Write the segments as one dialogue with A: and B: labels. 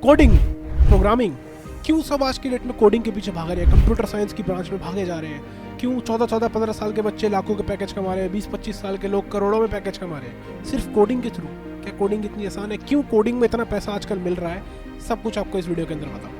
A: Coding, programming. क्यों सब आज की डेट में कोडिंग के पीछे भाग रहे हैं, कंप्यूटर साइंस की ब्रांच में भागे जा रहे हैं? क्यों 14-15 साल के बच्चे लाखों के पैकेज कमा रहे हैं, 20-25 साल के लोग करोड़ों में पैकेज कमा रहे हैं सिर्फ कोडिंग के थ्रू? क्या कोडिंग इतनी आसान है? क्यों कोडिंग में इतना पैसा आजकल मिल रहा है? सब कुछ आपको इस वीडियो के अंदर बताऊँ।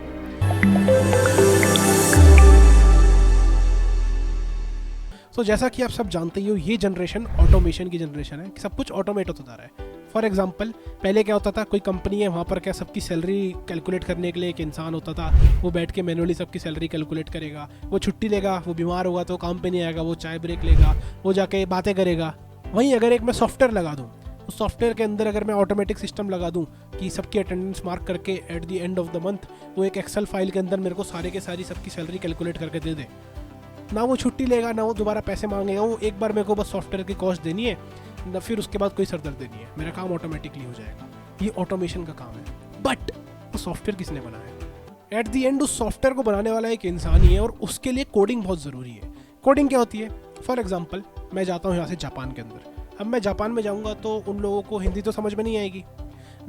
A: तो जैसा कि आप सब जानते ही हो, ये जनरेशन ऑटोमेशन की जनरेशन है कि सब कुछ ऑटोमेट होता जा रहा है। फॉर एग्जांपल, पहले क्या होता था, कोई कंपनी है, वहाँ पर क्या सबकी सैलरी कैलकुलेट करने के लिए एक इंसान होता था। वो बैठ के मैनुअली सबकी सैलरी कैलकुलेट करेगा, वो छुट्टी लेगा, वो बीमार होगा तो काम पे नहीं आएगा, वो चाय ब्रेक लेगा, वो जाके बातें करेगा। वहीं अगर एक मैं सॉफ्टवेयर लगा दूँ, उस सॉफ्टवेयर के अंदर अगर मैं ऑटोमेटिक सिस्टम लगा दूँ कि सबकी अटेंडेंस मार्क करके at the end of the month वो एक एक्सेल फाइल के अंदर मेरे को सारे के सारी सबकी सैलरी कैलकुलेट करके दे दे, ना वो छुट्टी लेगा, ना वो दोबारा पैसे मांगेगा, वो एक बार मेरे को बस सॉफ्टवेयर की कॉस्ट देनी है, ना फिर उसके बाद कोई सरदर्द नहीं है, मेरा काम ऑटोमेटिकली हो जाएगा। ये ऑटोमेशन का काम है। बट वो सॉफ्टवेयर किसने बनाया? एट द एंड उस सॉफ्टवेयर को बनाने वाला एक इंसान ही है, और उसके लिए कोडिंग बहुत ज़रूरी है। कोडिंग क्या होती है? फॉर एग्जाम्पल, मैं जाता हूँ यहाँ से जापान के अंदर। अब मैं जापान में जाऊँगा तो उन लोगों को हिंदी तो समझ में नहीं आएगी,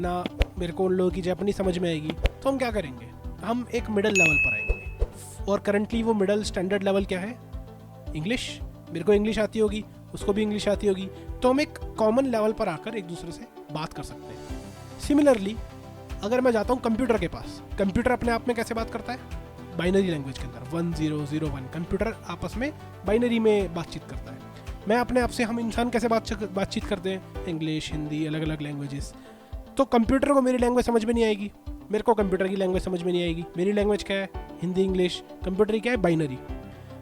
A: ना मेरे को उन लोगों की जापानी समझ में आएगी। तो हम क्या करेंगे? हम एक मिडल लेवल पर आएंगे, और करंटली वो मिडल स्टैंडर्ड लेवल क्या है? इंग्लिश। मेरे को इंग्लिश आती होगी, उसको भी इंग्लिश आती होगी, तो हम एक कॉमन लेवल पर आकर एक दूसरे से बात कर सकते हैं। सिमिलरली अगर मैं जाता हूँ कंप्यूटर के पास, कंप्यूटर अपने आप में कैसे बात करता है? बाइनरी लैंग्वेज के अंदर 1001। कंप्यूटर आपस में बाइनरी में बातचीत करता है। मैं अपने आप से, हम इंसान कैसे बातचीत करते हैं? इंग्लिश, हिंदी, अलग अलग लैंग्वेजेस। तो कंप्यूटर को मेरी लैंग्वेज समझ में नहीं आएगी, मेरे को कंप्यूटर की लैंग्वेज समझ में नहीं आएगी। मेरी लैंग्वेज क्या है? हिंदी, इंग्लिश। कंप्यूटर की क्या है? बाइनरी।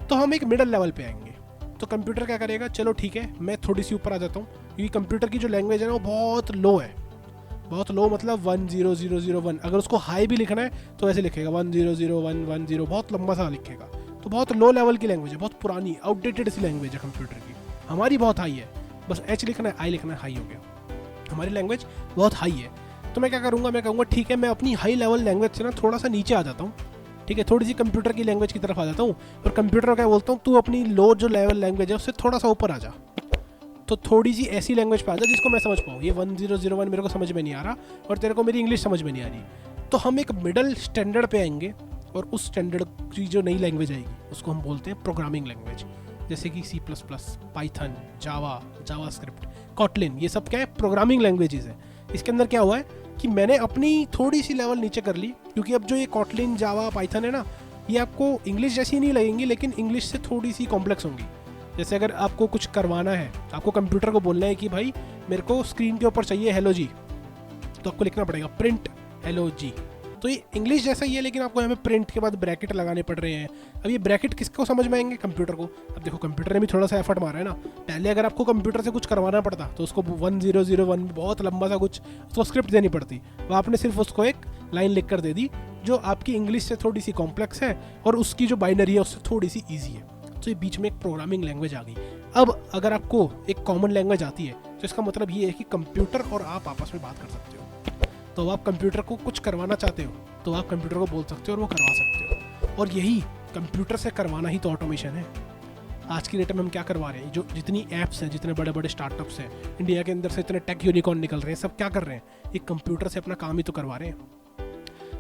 A: तो हम एक मिडल लेवल पे आएंगे। तो कंप्यूटर क्या करेगा? चलो ठीक है, मैं थोड़ी सी ऊपर आ जाता हूँ, क्योंकि कंप्यूटर की जो लैंग्वेज है ना वो बहुत लो है। बहुत लो मतलब 10001। अगर उसको हाई भी लिखना है तो ऐसे लिखेगा 1000110, बहुत लंबा सा लिखेगा। तो बहुत लो लेवल की लैंग्वेज है, बहुत पुरानी आउटडेटेड सी लैंग्वेज है कंप्यूटर की। हमारी बहुत हाई है, बस एच लिखना है, आई लिखना है, हाई हो गया। हमारी लैंग्वेज बहुत हाई है। तो मैं क्या करूँगा? मैं कहूँगा ठीक है, मैं अपनी हाई लेवल लैंग्वेज से ना थोड़ा सा नीचे आ जाता हूँ, ठीक है, थोड़ी सी कंप्यूटर की लैंग्वेज की तरफ आ जाता हूँ, और कंप्यूटर को क्या बोलता हूँ, तू अपनी लो जो लेवल लैंग्वेज है उससे थोड़ा सा ऊपर आ जा। तो थोड़ी सी ऐसी लैंग्वेज पे आ जा जिसको मैं समझ पाऊँ। ये 1001 मेरे को समझ में नहीं आ रहा, और तेरे को मेरी इंग्लिश समझ में नहीं आ रही। तो हम एक मिडल स्टैंडर्ड पे आएंगे, और उस स्टैंडर्ड की जो नई लैंग्वेज आएगी उसको हम बोलते हैं प्रोग्रामिंग लैंग्वेज। जैसे कि C++, पाइथन, जावास्क्रिप्ट, कॉटलिन, ये सब क्या है? प्रोग्रामिंग लैंग्वेजेस है। इसके अंदर क्या हुआ है कि मैंने अपनी थोड़ी सी लेवल नीचे कर ली, क्योंकि अब जो ये कॉटलिन, जावा, पाइथन है ना, ये आपको इंग्लिश जैसी नहीं लगेंगी, लेकिन इंग्लिश से थोड़ी सी कॉम्प्लेक्स होंगी। जैसे अगर आपको कुछ करवाना है, आपको कंप्यूटर को बोलना है कि भाई मेरे को स्क्रीन के ऊपर चाहिए हेलो जी, तो आपको लिखना पड़ेगा प्रिंट हेलो जी। तो ये इंग्लिश जैसा ही है, लेकिन आपको यहाँ पे प्रिंट के बाद ब्रैकेट लगाने पड़ रहे हैं। अब ये ब्रैकेट किसको समझ में आएंगे? कंप्यूटर को। अब देखो, कंप्यूटर ने भी थोड़ा सा एफर्ट मारा है ना। पहले अगर आपको कंप्यूटर से कुछ करवाना पड़ता तो उसको 1001 में बहुत लंबा सा कुछ उसको स्क्रिप्ट देनी पड़ती, वो आपने सिर्फ उसको एक लाइन लिख कर दे दी जो आपकी इंग्लिश से थोड़ी सी कॉम्प्लेक्स है, और उसकी जो बाइनरी है उससे थोड़ी सी ईजी है। तो ये बीच में एक प्रोग्रामिंग लैंग्वेज आ गई। अब अगर आपको एक कॉमन लैंग्वेज आती है तो इसका मतलब ये है कि कंप्यूटर और आप आपस में बात कर सकते हो। तो आप कंप्यूटर को कुछ करवाना चाहते हो तो आप कंप्यूटर को बोल सकते हो और वो करवा सकते हो। और यही कंप्यूटर से करवाना ही तो ऑटोमेशन है। आज की डेट में हम क्या करवा रहे हैं? जो जितनी ऐप्स हैं, जितने बड़े बड़े स्टार्टअप्स हैं इंडिया के अंदर से, इतने टेक यूनिकॉर्न निकल रहे हैं, सब क्या कर रहे हैं? एक कंप्यूटर से अपना काम ही तो करवा रहे हैं।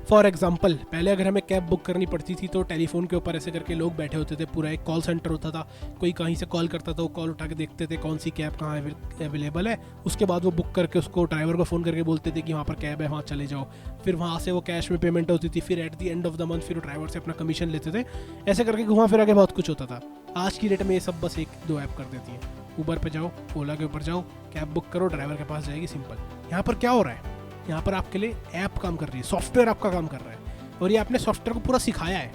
A: फॉर एग्जाम्पल, पहले अगर हमें कैब बुक करनी पड़ती थी तो टेलीफोन के ऊपर ऐसे करके लोग बैठे होते थे, पूरा एक कॉल सेंटर होता था, कोई कहीं से कॉल करता था, वो कॉल उठा के देखते थे कौन सी कैब कहाँ अवेलेबल है, उसके बाद वो बुक करके उसको ड्राइवर को फ़ोन करके बोलते थे कि वहाँ पर कैब है, वहाँ चले जाओ। फिर वहाँ से वो कैश में पेमेंट होती थी, फिर at the end of the month फिर वो ड्राइवर से अपना कमीशन लेते थे। ऐसे करके घुमा फिरा के बहुत कुछ होता था। आज की डेट में ये सब बस 1-2 ऐप कर देती हैं। ऊबर पे जाओ, ओला के ऊपर जाओ, कैब बुक करो, ड्राइवर के पास जाएगी, सिंपल। यहाँ पर क्या हो रहा है? यहाँ पर आपके लिए ऐप काम कर रही है, सॉफ्टवेयर आपका काम कर रहा है, और ये आपने सॉफ्टवेयर को पूरा सिखाया है।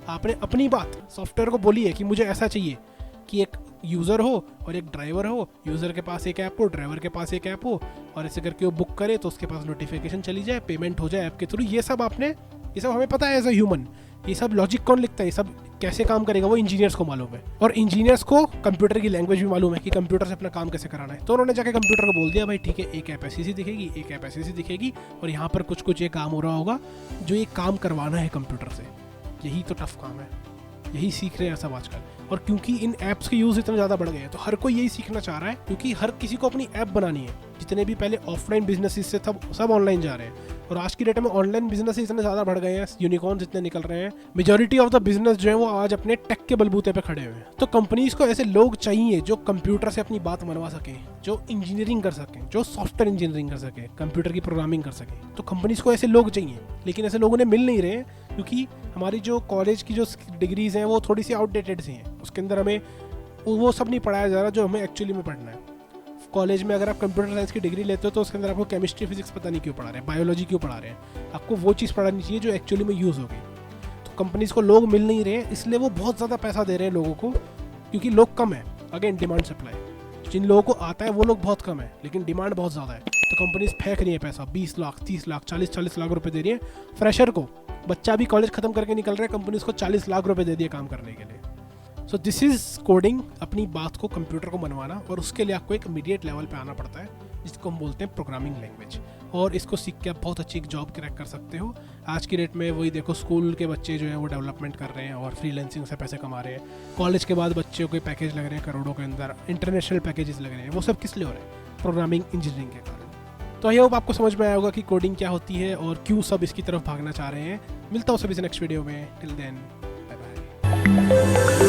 A: आपने अपनी बात सॉफ्टवेयर को बोली है कि मुझे ऐसा चाहिए कि एक यूज़र हो और एक ड्राइवर हो, यूज़र के पास एक ऐप हो, ड्राइवर के पास एक ऐप हो, और ऐसे करके वो बुक करे तो उसके पास नोटिफिकेशन चली जाए, पेमेंट हो जाए ऐप के थ्रू। ये सब हमें पता है एज अ ह्यूमन। ये सब लॉजिक कौन लिखता है? ये सब कैसे काम करेगा वो इंजीनियर्स को मालूम है, और इंजीनियर्स को कंप्यूटर की लैंग्वेज भी मालूम है कि कंप्यूटर से अपना काम कैसे कराना है। तो उन्होंने जाके कंप्यूटर को बोल दिया, भाई ठीक है, एक ऐप ऐसी दिखेगी, एक ऐप ऐसी दिखेगी, और यहाँ पर कुछ ये काम हो रहा होगा जो ये काम करवाना है कंप्यूटर से। यही तो टफ काम है, यही सीख रहे हैं सब आजकल। और क्योंकि इन ऐप्स के यूज़ इतना ज़्यादा बढ़ गए हैं तो हर कोई यही सीखना चाह रहा है, क्योंकि हर किसी को अपनी ऐप बनानी है। जितने भी पहले ऑफलाइन बिजनेसेस से सब ऑनलाइन जा रहे हैं, और आज की डेट में ऑनलाइन बिजनेस इतने ज़्यादा बढ़ गए हैं, यूनिकॉर्न्स इतने निकल रहे हैं, मेजॉरिटी ऑफ द बिजनेस जो है वो आज अपने टेक के बलबूते पे खड़े हुए हैं। तो कंपनीज को ऐसे लोग चाहिए जो कंप्यूटर से अपनी बात मनवा सकें, जो इंजीनियरिंग कर सकें, जो सॉफ्टवेयर इंजीनियरिंग कर सकें, कंप्यूटर की प्रोग्रामिंग कर सकें। तो कंपनीज को ऐसे लोग चाहिए, लेकिन ऐसे लोग उन्हें मिल नहीं रहे, क्योंकि हमारी जो कॉलेज की जो डिग्रीज हैं वो थोड़ी सी आउटडेटेड सी हैं। उसके अंदर हमें वो सब नहीं पढ़ाया जा रहा जो हमें एक्चुअली में पढ़ना है। कॉलेज में अगर आप कंप्यूटर साइंस की डिग्री लेते हो तो उसके अंदर आपको केमिस्ट्री फिजिक्स पता नहीं क्यों पढ़ा रहे हैं, बायोलॉजी क्यों पढ़ा रहे हैं। आपको वो चीज़ पढ़ानी चाहिए जो एक्चुअली में यूज़ होगी। तो कंपनीज़ को लोग मिल नहीं रहे हैं, इसलिए वो बहुत ज़्यादा पैसा दे रहे हैं लोगों को, क्योंकि लोग कम है। अगेन डिमांड सप्लाई, जिन लोगों को आता है वो लोग बहुत कम है, लेकिन डिमांड बहुत ज़्यादा है। तो कंपनीज फेंक रही है पैसा, 20 लाख 30 लाख 40 लाख रुपए दे रही है फ्रेशर को। बच्चा भी कॉलेज खत्म करके निकल रहा है, कंपनी उसको 40 लाख रुपए दे दिए काम करने के लिए। सो दिस इज़ कोडिंग, अपनी बात को कंप्यूटर को मनवाना, और उसके लिए आपको एक इमीडिएट लेवल पे आना पड़ता है, जिसको हम बोलते हैं प्रोग्रामिंग लैंग्वेज। और इसको सीख के आप बहुत अच्छी एक जॉब क्रैक कर सकते हो। आज की डेट में वही देखो, स्कूल के बच्चे जो हैं वो डेवलपमेंट कर रहे हैं और फ्रीलांसिंग से पैसे कमा रहे हैं। कॉलेज के बाद बच्चों के पैकेज लग रहे हैं करोड़ों के अंदर, इंटरनेशनल पैकेजेस लग रहे हैं। वो सब किस लिए हो रहे हैं? प्रोग्रामिंग इंजीनियरिंग के कारण। तो आई होप आपको समझ में आया होगा कि कोडिंग क्या होती है और क्यों सब इसकी तरफ भागना चाह रहे हैं। मिलता हूँ सभी से नेक्स्ट वीडियो में। Till then, bye bye.